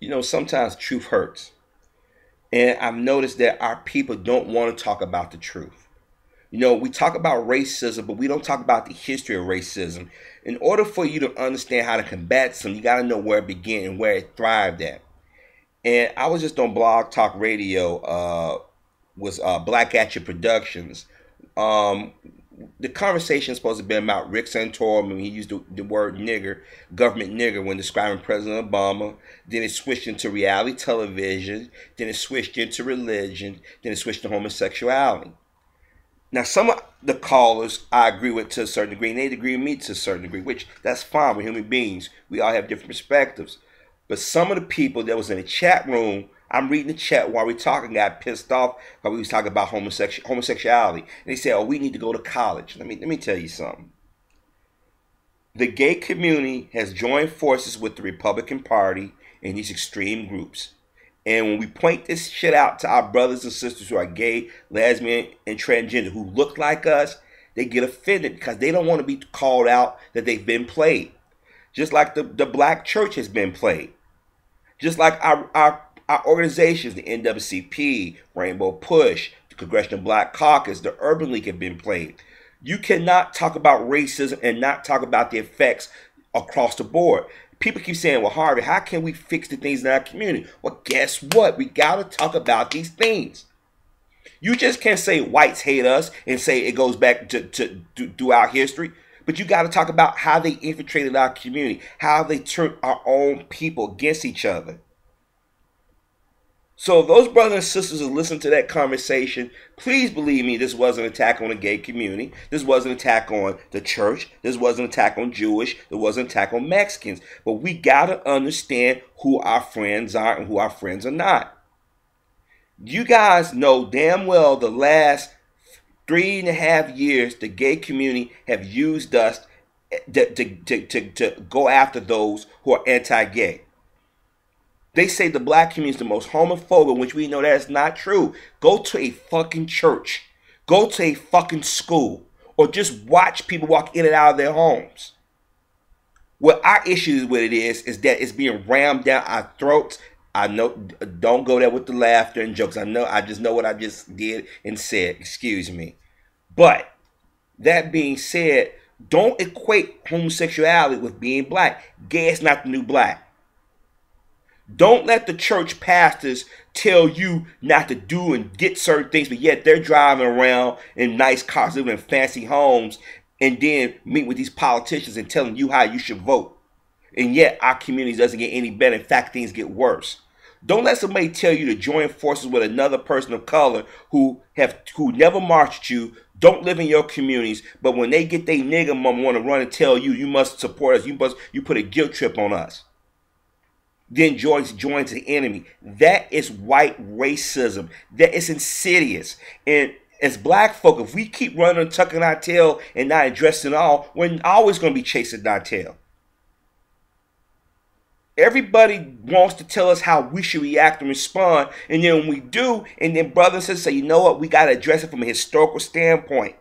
You know, sometimes truth hurts. And I've noticed that our people don't want to talk about the truth. You know, we talk about racism, but we don't talk about the history of racism. In order for you to understand how to combat something, you got to know where it began and where it thrived at. And I was just on Blog Talk Radio, was Black Action Productions. Um, the conversation is supposed to be about Rick Santorum when he used the word nigger, government nigger, when describing President Obama. Then it switched into reality television. Then it switched into religion. Then it switched to homosexuality. Now, some of the callers I agree with to a certain degree, and they agree with me to a certain degree, which that's fine. We're human beings. We all have different perspectives. But some of the people that was in the chat room, I'm reading the chat while we're talking, got pissed off because we was talking about homosexuality. And they said, oh, we need to go to college. Let me tell you something. The gay community has joined forces with the Republican Party and these extreme groups. And when we point this shit out to our brothers and sisters who are gay, lesbian, and transgender who look like us, they get offended because they don't want to be called out that they've been played. Just like the black church has been played. Just like our organizations, the NAACP, Rainbow Push, the Congressional Black Caucus, the Urban League have been played. You cannot talk about racism and not talk about the effects across the board. People keep saying, well, Harvey, how can we fix the things in our community? Well, guess what? We got to talk about these things. You just can't say whites hate us and say it goes back to throughout history. But you got to talk about how they infiltrated our community, how they turned our own people against each other. So if those brothers and sisters who listen to that conversation, please believe me, this wasn't an attack on the gay community. This wasn't an attack on the church. This wasn't an attack on Jewish. It wasn't an attack on Mexicans. But we got to understand who our friends are and who our friends are not. You guys know damn well the last 3.5 years, the gay community have used us to go after those who are anti-gay. They say the black community is the most homophobic, which we know that's not true. Go to a fucking church. Go to a fucking school. Or just watch people walk in and out of their homes. What our issue with it is that it's being rammed down our throats. I know, don't go there with the laughter and jokes. I just know what I just did and said. Excuse me. But that being said, don't equate homosexuality with being black. Gay is not the new black. Don't let the church pastors tell you not to do and get certain things, but yet they're driving around in nice cars, living in fancy homes, and then meet with these politicians and telling you how you should vote. And yet our community doesn't get any better. In fact, things get worse. Don't let somebody tell you to join forces with another person of color who never marched you, don't live in your communities, but when they get their nigger mom want to run and tell you you must support us, you put a guilt trip on us. Then joins the enemy. That is white racism. That is insidious. And as black folk, if we keep running and tucking our tail and not addressing all, we're always going to be chasing our tail. Everybody wants to tell us how we should react and respond, and then when we do, and then brothers and sisters say, you know what, we got to address it from a historical standpoint.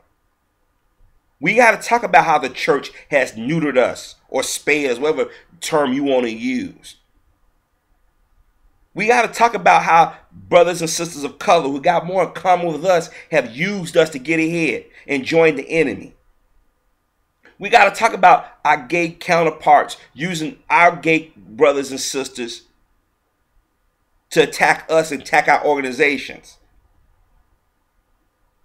We got to talk about how the church has neutered us, or spayed us, whatever term you want to use. We got to talk about how brothers and sisters of color who got more in common with us have used us to get ahead and join the enemy. We got to talk about our gay counterparts using our gay brothers and sisters to attack us and attack our organizations.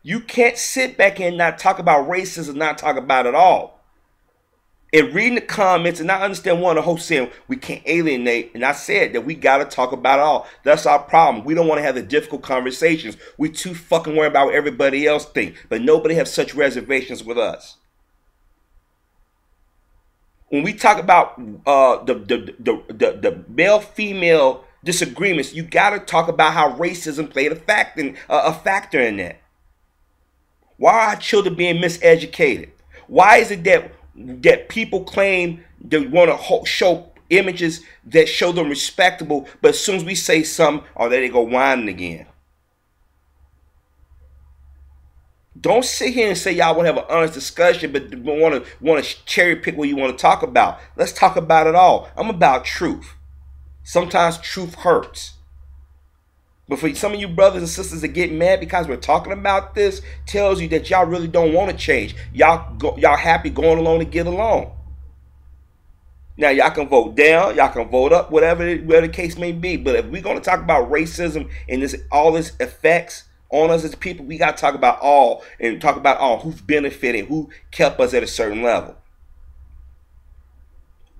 You can't sit back and not talk about racism and not talk about it all. And reading the comments, and I understand one of the hosts saying we can't alienate, and I said that we got to talk about it all. That's our problem. We don't want to have the difficult conversations. We too fucking worried about what everybody else thinks, but nobody has such reservations with us. When we talk about the male-female disagreements, you got to talk about how racism played a factor in that. Why are our children being miseducated? Why is it that people claim they want to show images that show them respectable, but as soon as we say something, oh, there they go whining again? Don't sit here and say y'all want to have an honest discussion, but want to cherry pick what you want to talk about. Let's talk about it all. I'm about truth. Sometimes truth hurts. But for some of you brothers and sisters that get mad because we're talking about this, tells you that y'all really don't want to change. Y'all happy going along to get along. Now y'all can vote down, y'all can vote up, whatever the case may be. But if we're going to talk about racism and all this effects on us as people, we got to talk about all, and talk about all who's benefited, who kept us at a certain level.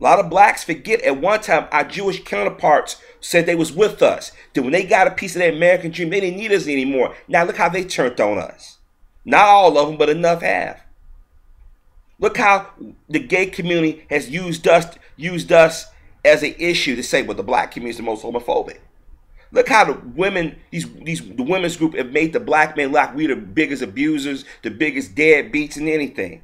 A lot of blacks forget at one time our Jewish counterparts said they was with us. That when they got a piece of that American dream, they didn't need us anymore. Now look how they turned on us. Not all of them, but enough have. Look how the gay community has used us as an issue to say, well, the black community is the most homophobic. Look how the women, the women's group have made the black men like we're the biggest abusers, the biggest deadbeats and anything.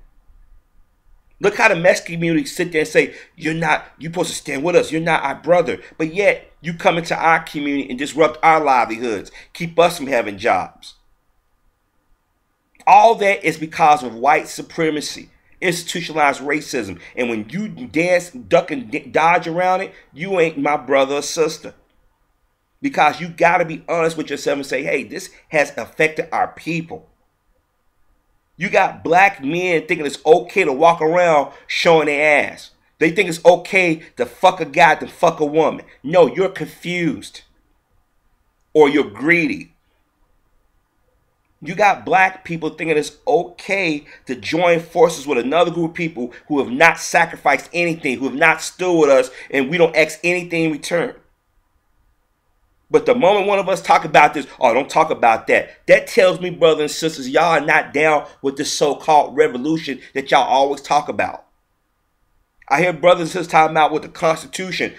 Look how the Mexican community sit there and say, you're supposed to stand with us. You're not our brother. But yet you come into our community and disrupt our livelihoods, keep us from having jobs. All that is because of white supremacy, institutionalized racism. And when you dance, duck, and dodge around it, you ain't my brother or sister. Because you got to be honest with yourself and say, hey, this has affected our people. You got black men thinking it's okay to walk around showing their ass. They think it's okay to fuck a guy, to fuck a woman. No, you're confused. Or you're greedy. You got black people thinking it's okay to join forces with another group of people who have not sacrificed anything, who have not stood with us, and we don't ask anything in return. But the moment one of us talk about this, oh, don't talk about that. That tells me, brothers and sisters, y'all are not down with this so-called revolution that y'all always talk about. I hear brothers and sisters talking about with the Constitution.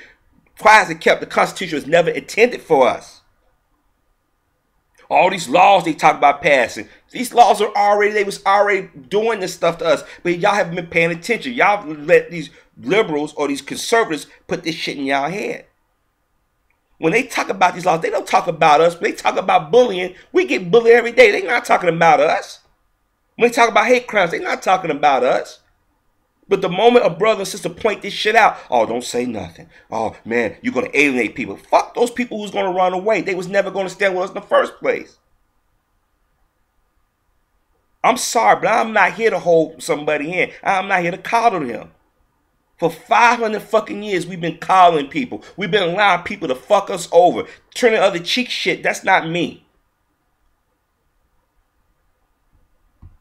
Why is it kept? The Constitution was never intended for us. All these laws they talk about passing. These laws are they was already doing this stuff to us. But y'all haven't been paying attention. Y'all let these liberals or these conservatives put this shit in y'all head. When they talk about these laws, they don't talk about us. When they talk about bullying, we get bullied every day. They're not talking about us. When they talk about hate crimes, they're not talking about us. But the moment a brother and sister point this shit out, oh, don't say nothing. Oh, man, you're going to alienate people. Fuck those people who's going to run away. They was never going to stand with us in the first place. I'm sorry, but I'm not here to hold somebody in. I'm not here to coddle them. For 500 fucking years, we've been coddling people. We've been allowing people to fuck us over. Turning other cheek shit, that's not me.